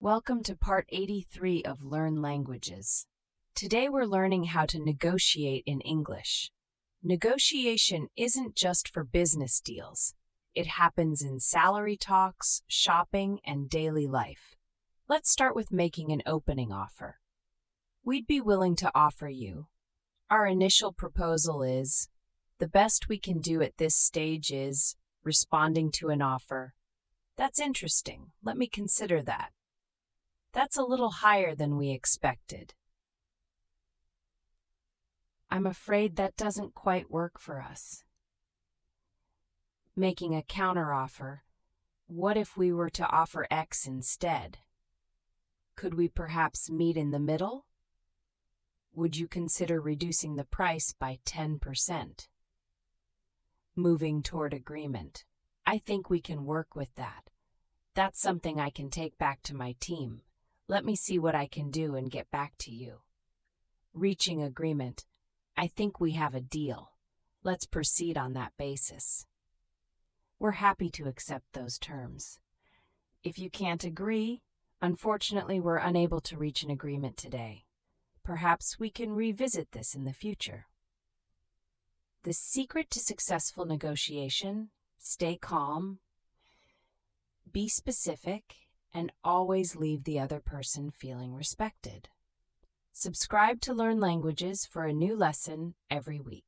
Welcome to part 83 of Learn Languages. Today we're learning how to negotiate in English. Negotiation isn't just for business deals. It happens in salary talks, shopping, and daily life. Let's start with making an opening offer. We'd be willing to offer you. Our initial proposal is, the best we can do at this stage is responding to an offer. That's interesting. Let me consider that. That's a little higher than we expected. I'm afraid that doesn't quite work for us. Making a counteroffer. What if we were to offer X instead? Could we perhaps meet in the middle? Would you consider reducing the price by 10%? Moving toward agreement. I think we can work with that. That's something I can take back to my team. Let me see what I can do and get back to you. Reaching agreement. I think we have a deal. Let's proceed on that basis. We're happy to accept those terms. If you can't agree, unfortunately we're unable to reach an agreement today. Perhaps we can revisit this in the future. The secret to successful negotiation: stay calm, be specific, and always leave the other person feeling respected. Subscribe to Learn Languages for a new lesson every week.